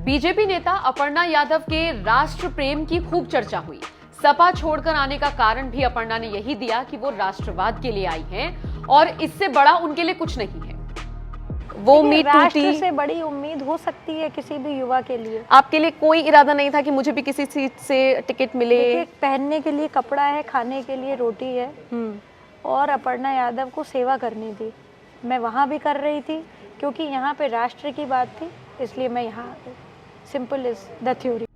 BJP नेता अपर्णा यादव के राष्ट्र प्रेम की खूब चर्चा हुई। सपा छोड़कर आने का कारण भी अपर्णा ने यही दिया कि वो राष्ट्रवाद के लिए आई हैं और इससे बड़ा उनके लिए कुछ नहीं है। वो उम्मीद राष्ट्र से बड़ी उम्मीद हो सकती है किसी भी युवा के लिए। आपके लिए कोई इरादा नहीं था कि मुझे भी किसी सीट से टिकट मिले? पहनने के लिए कपड़ा है, खाने के लिए रोटी है और अपर्णा यादव को सेवा करनी थी। मैं वहाँ भी कर रही थी क्योंकि यहाँ पे राष्ट्र की बात थी, इसलिए मैं यहाँ आ गई। Simple is the theory.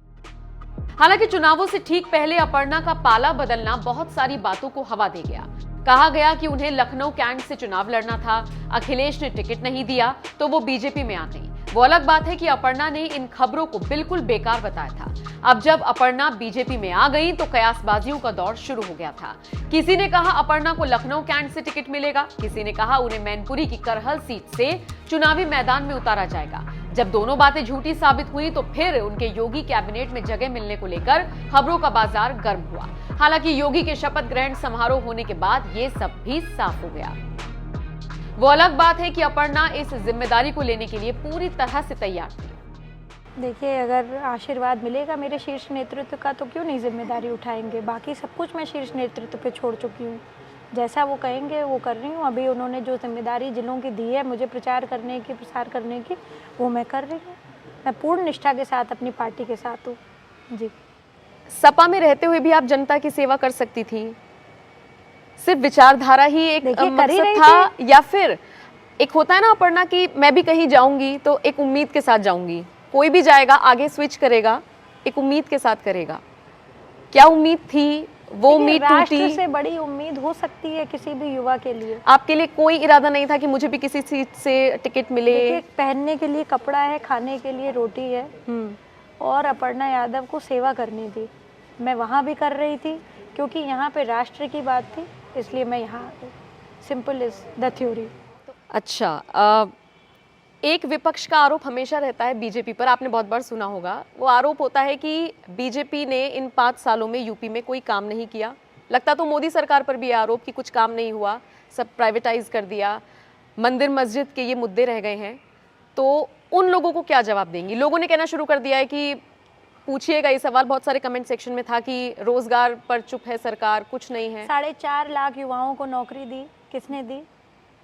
हालांकि चुनावों से ठीक पहले अपर्णा का पाला बदलना बहुत सारी बातों को हवा दे गया। कहा गया कि उन्हें लखनऊ कैंट से चुनाव लड़ना था, अखिलेश ने टिकट नहीं दिया तो वो बीजेपी में आ गई। वो अलग बात है कि अपर्णा ने इन खबरों को बिल्कुल बेकार बताया था। अब जब अपर्णा बीजेपी में आ गई तो कयासबाजियों का दौर शुरू हो गया था। किसी ने कहा अपर्णा को लखनऊ कैंट से टिकट मिलेगा, किसी ने कहा उन्हें मैनपुरी की करहल सीट से चुनावी मैदान में उतारा जाएगा। जब दोनों बातें झूठी साबित हुई तो फिर उनके योगी कैबिनेट में जगह मिलने को लेकर खबरों का बाजार गर्म हुआ। हालांकि योगी के शपथ ग्रहण समारोह होने के बाद ये सब भी साफ हो गया। वो अलग बात है कि अपर्णा इस जिम्मेदारी को लेने के लिए पूरी तरह से तैयार थी। देखिए, अगर आशीर्वाद मिलेगा मेरे शीर्ष नेतृत्व का तो क्यों नहीं जिम्मेदारी उठाएंगे। बाकी सब कुछ मैं शीर्ष नेतृत्व पे छोड़ चुकी हूँ। जैसा वो कहेंगे वो कर रही हूँ। अभी उन्होंने जो जिम्मेदारी जिलों की दी है मुझे प्रचार करने की, प्रसार करने की, वो मैं कर रही हूँ। मैं पूर्ण निष्ठा के साथ अपनी पार्टी के साथ हूँ। जी। सपा में रहते हुए भी आप जनता की सेवा कर सकती थी। सिर्फ विचारधारा ही एक मकसद था या फिर एक होता है ना अपर्णा कि मैं भी कहीं जाऊंगी तो एक उम्मीद के साथ जाऊंगी। कोई भी जाएगा आगे स्विच करेगा, एक उम्मीद के साथ करेगा। क्या उम्मीद थी? वो उम्मीद टूटी। राष्ट्र से बड़ी उम्मीद हो सकती है किसी भी युवा के लिए। आपके लिए कोई इरादा नहीं था कि मुझे भी किसी सीट से टिकट मिले? पहनने के लिए कपड़ा है, खाने के लिए रोटी है और अपर्णा यादव को सेवा करनी थी। मैं वहाँ भी कर रही थी क्योंकि यहाँ पे राष्ट्र की बात थी, इसलिए मैं यहाँ आ गई। Simple is the theory. अच्छा, एक विपक्ष का आरोप हमेशा रहता है बीजेपी पर, आपने बहुत बार सुना होगा। वो आरोप होता है कि बीजेपी ने इन 5 सालों में यूपी में कोई काम नहीं किया। लगता तो मोदी सरकार पर भी आरोप कि कुछ काम नहीं हुआ, सब प्राइवेटाइज कर दिया, मंदिर मस्जिद के ये मुद्दे रह गए हैं। तो उन लोगों को क्या जवाब देंगी? लोगों ने कहना शुरू कर दिया है कि पूछिएगा ये सवाल, बहुत सारे कमेंट सेक्शन में था कि रोजगार पर चुप है सरकार, कुछ नहीं है। 4.5 लाख युवाओं को नौकरी दी, किसने दी?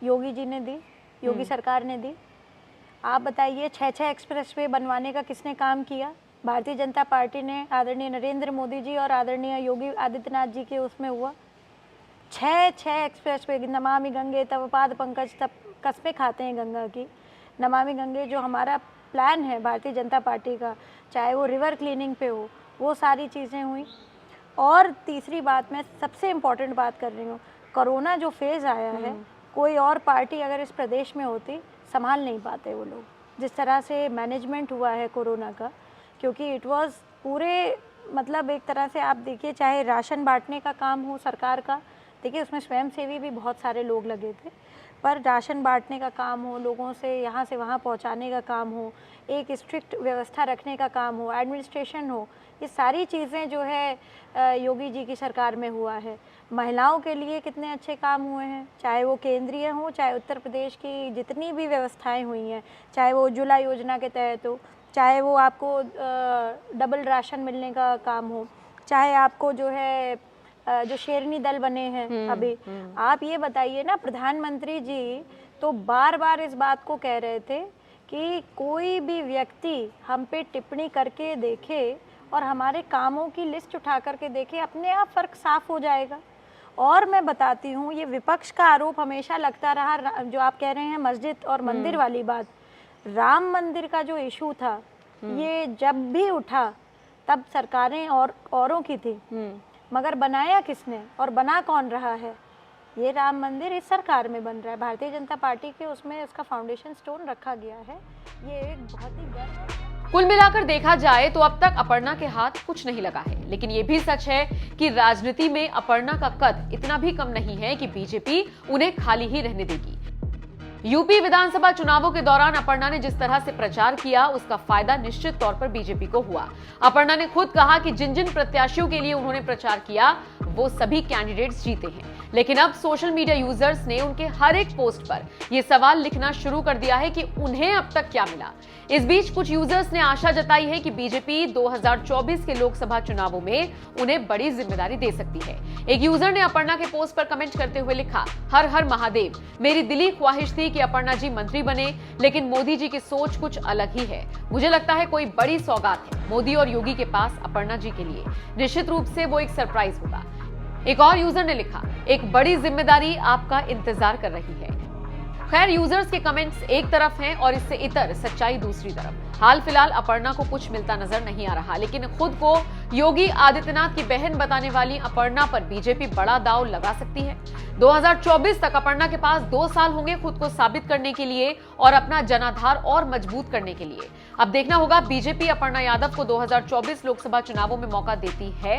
योगी जी ने दी, योगी सरकार ने दी। आप बताइए 6 एक्सप्रेसवे बनवाने का किसने काम किया? भारतीय जनता पार्टी ने, आदरणीय नरेंद्र मोदी जी और आदरणीय योगी आदित्यनाथ जी के उसमें हुआ। 6 एक्सप्रेसवे, नमामि गंगे तव पाद पंकज, तब कस्में खाते हैं गंगा की। नमामि गंगे जो हमारा प्लान है भारतीय जनता पार्टी का, चाहे वो रिवर क्लीनिंग पे हो, वो सारी चीज़ें हुई। और तीसरी बात, मैं सबसे इम्पॉर्टेंट बात कर रही हूँ, कोरोना जो फेज़ आया है, कोई और पार्टी अगर इस प्रदेश में होती संभाल नहीं पाते वो लोग, जिस तरह से मैनेजमेंट हुआ है कोरोना का। क्योंकि इट वाज पूरे, मतलब एक तरह से आप देखिए, चाहे राशन बांटने का काम हो सरकार का, देखिए उसमें स्वयंसेवी भी बहुत सारे लोग लगे थे, पर राशन बांटने का काम हो, लोगों से यहाँ से वहाँ पहुँचाने का काम हो, एक स्ट्रिक्ट व्यवस्था रखने का काम हो, एडमिनिस्ट्रेशन हो, ये सारी चीज़ें जो है योगी जी की सरकार में हुआ है। महिलाओं के लिए कितने अच्छे काम हुए हैं, चाहे वो केंद्रीय हो, चाहे उत्तर प्रदेश की जितनी भी व्यवस्थाएं हुई हैं, चाहे वो उज्ज्वला योजना के तहत हो, चाहे वो आपको डबल राशन मिलने का काम हो, चाहे आपको जो है जो शेरनी दल बने हैं अभी। आप ये बताइए ना, प्रधानमंत्री जी तो बार बार इस बात को कह रहे थे कि कोई भी व्यक्ति हम पे टिप्पणी करके देखे और हमारे कामों की लिस्ट उठा करके देखे, अपने आप फ़र्क साफ हो जाएगा। और मैं बताती हूँ, ये विपक्ष का आरोप हमेशा लगता रहा, जो आप कह रहे हैं मस्जिद और मंदिर वाली बात, राम मंदिर का जो इशू था, ये जब भी उठा तब सरकारें और औरों की थी, मगर बनाया किसने और बना कौन रहा है? ये राम मंदिर इस सरकार में बन रहा है, भारतीय जनता पार्टी के उसमें उसका फाउंडेशन स्टोन रखा गया है। ये एक बहुत ही गर्व। कुल मिलाकर देखा जाए तो अब तक अपर्णा के हाथ कुछ नहीं लगा है, लेकिन ये भी सच है कि राजनीति में अपर्णा का कद इतना भी कम नहीं है कि बीजेपी उन्हें खाली ही रहने देगी। यूपी विधानसभा चुनावों के दौरान अपर्णा ने जिस तरह से प्रचार किया, उसका फायदा निश्चित तौर पर बीजेपी को हुआ। अपर्णा ने खुद कहा कि जिन जिन प्रत्याशियों के लिए उन्होंने प्रचार किया वो सभी कैंडिडेट्स जीते हैं, लेकिन अब सोशल मीडिया यूजर्स ने उनके हर एक पोस्ट पर यह सवाल लिखना शुरू कर दिया है कि उन्हें अब तक क्या मिला। इस बीच कुछ यूजर्स ने आशा जताई है कि बीजेपी 2024 के लोकसभा चुनावों में उन्हें बड़ी जिम्मेदारी दे सकती है। एक यूजर ने अपर्णा के पोस्ट पर कमेंट करते हुए लिखा, हर हर महादेव, मेरी दिली ख्वाहिश थी कि अपर्णा जी मंत्री बने, लेकिन मोदी जी की सोच कुछ अलग ही है। मुझे लगता है कोई बड़ी सौगात है मोदी और योगी के पास अपर्णा जी के लिए। निश्चित रूप से वो एक सरप्राइज होगा। एक और यूजर ने लिखा, एक बड़ी जिम्मेदारी आपका इंतजार कर रही है। खैर, यूजर्स के कमेंट्स एक तरफ हैं और इससे इतर सच्चाई दूसरी तरफ। हाल फिलहाल अपर्णा को कुछ मिलता नजर नहीं आ रहा, लेकिन खुद को योगी आदित्यनाथ की बहन बताने वाली अपर्णा पर बीजेपी बड़ा दांव लगा सकती है। 2024 तक अपर्णा के पास 2 साल होंगे खुद को साबित करने के लिए और अपना जनाधार और मजबूत करने के लिए। अब देखना होगा बीजेपी अपर्णा यादव को 2024 लोकसभा चुनावों में मौका देती है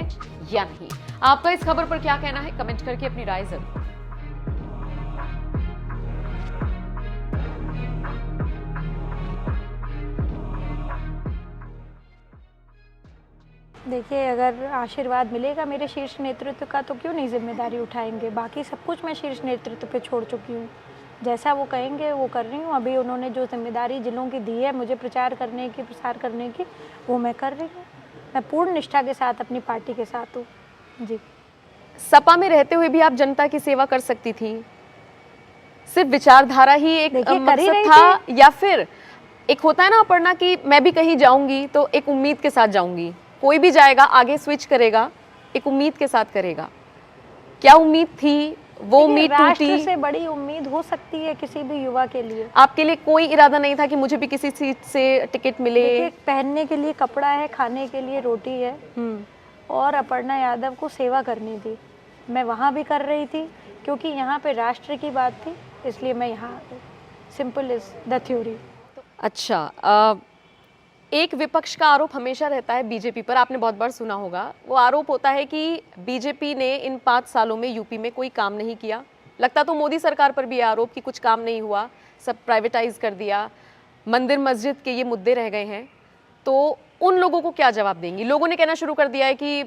या नहीं। आपका इस खबर पर क्या कहना है? कमेंट करके अपनी राय जरूर। देखिए, अगर आशीर्वाद मिलेगा मेरे शीर्ष नेतृत्व का तो क्यों नहीं जिम्मेदारी उठाएंगे। बाकी सब कुछ मैं शीर्ष नेतृत्व पे छोड़ चुकी हूँ। जैसा वो कहेंगे वो कर रही हूँ। अभी उन्होंने जो जिम्मेदारी जिलों की दी है मुझे प्रचार करने की, प्रसार करने की, वो मैं कर रही हूँ। मैं पूर्ण निष्ठा के साथ अपनी पार्टी के साथ हूँ। जी। सपा में रहते हुए भी आप जनता की सेवा कर सकती थी? सिर्फ विचारधारा ही एक मकसद था, या फिर एक होता है ना अपर्णा की मैं भी कहीं जाऊंगी तो एक उम्मीद के साथ जाऊंगी, कोई भी जाएगा आगे स्विच करेगा, एक उम्मीद के साथ करेगा। क्या उम्मीद थी? वो उम्मीद टूटी। राष्ट्र से बड़ी उम्मीद हो सकती है किसी भी युवा के लिए। आपके लिए कोई इरादा नहीं था कि मुझे भी किसी सीट से टिकट मिले? पहनने के लिए कपड़ा है, खाने के लिए रोटी है, और अपर्णा यादव को सेवा करनी थी। मैं वहाँ भी कर रही थी क्योंकि यहाँ पे राष्ट्र की बात थी, इसलिए मैं यहाँ आ गई। Simple is the theory. अच्छा, एक विपक्ष का आरोप हमेशा रहता है बीजेपी पर, आपने बहुत बार सुना होगा। वो आरोप होता है कि बीजेपी ने इन 5 सालों में यूपी में कोई काम नहीं किया। लगता तो मोदी सरकार पर भी आरोप कि कुछ काम नहीं हुआ, सब प्राइवेटाइज कर दिया, मंदिर मस्जिद के ये मुद्दे रह गए हैं। तो उन लोगों को क्या जवाब देंगी? लोगों ने कहना शुरू कर दिया है कि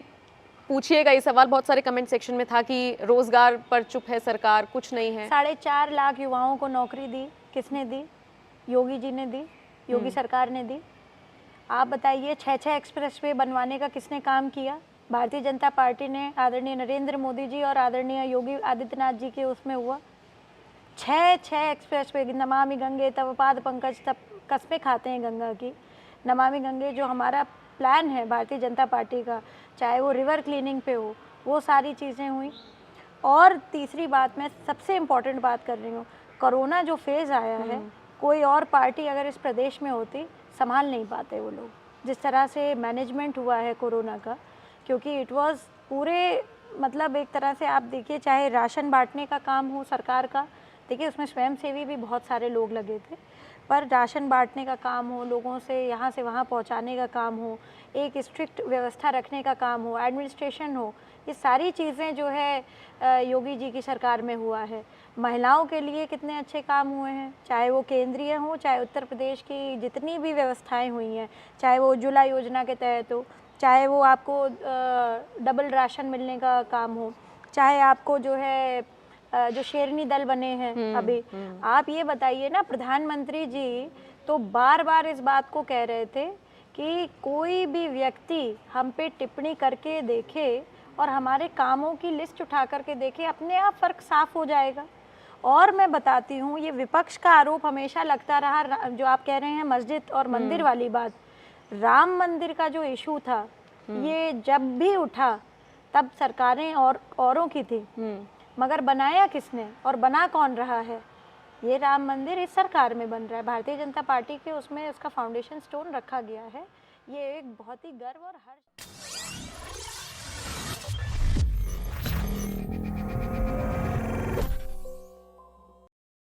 पूछिएगा ये सवाल, बहुत सारे कमेंट सेक्शन में था कि रोजगार पर चुप है सरकार, कुछ नहीं है। 4.5 लाख युवाओं को नौकरी दी, किसने दी? योगी जी ने दी, योगी सरकार ने दी। आप बताइए, 6 एक्सप्रेसवे बनवाने का किसने काम किया? भारतीय जनता पार्टी ने, आदरणीय नरेंद्र मोदी जी और आदरणीय योगी आदित्यनाथ जी के उसमें हुआ। 6 एक्सप्रेसवे, नमामि गंगे तव पाद पंकज, तब कस्में खाते हैं गंगा की। नमामि गंगे जो हमारा प्लान है भारतीय जनता पार्टी का, चाहे वो रिवर क्लीनिंग पे हो, वो सारी चीज़ें हुई। और तीसरी बात, मैं सबसे इम्पोर्टेंट बात कर रही हूँ, कोरोना जो फेज़ आया है, कोई और पार्टी अगर इस प्रदेश में होती संभाल नहीं पाते वो लोग, जिस तरह से मैनेजमेंट हुआ है कोरोना का। क्योंकि इट वाज पूरे, मतलब एक तरह से आप देखिए, चाहे राशन बांटने का काम हो सरकार का, देखिए उसमें स्वयंसेवी भी बहुत सारे लोग लगे थे, पर राशन बांटने का काम हो, लोगों से यहाँ से वहाँ पहुँचाने का काम हो, एक स्ट्रिक्ट व्यवस्था रखने का काम हो, एडमिनिस्ट्रेशन हो, ये सारी चीज़ें जो है योगी जी की सरकार में हुआ है। महिलाओं के लिए कितने अच्छे काम हुए हैं, चाहे वो केंद्रीय हो, चाहे उत्तर प्रदेश की जितनी भी व्यवस्थाएं हुई हैं, चाहे वो उज्ज्वला योजना के तहत हो, चाहे वो आपको डबल राशन मिलने का काम हो, चाहे आपको जो है जो शेरनी दल बने हैं अभी। आप ये बताइए ना, प्रधानमंत्री जी तो बार बार इस बात को कह रहे थे कि कोई भी व्यक्ति हम पे टिप्पणी करके देखे और हमारे कामों की लिस्ट उठा करके देखे, अपने आप फ़र्क साफ हो जाएगा। और मैं बताती हूँ, ये विपक्ष का आरोप हमेशा लगता रहा, जो आप कह रहे हैं मस्जिद और मंदिर वाली बात, राम मंदिर का जो इशू था, ये जब भी उठा तब सरकारें और औरों की थी, मगर बनाया किसने और बना कौन रहा है? ये राम मंदिर इस सरकार में बन रहा है, भारतीय जनता पार्टी के उसमें उसका फाउंडेशन स्टोन रखा गया है। ये एक बहुत ही गर्व और हर्ष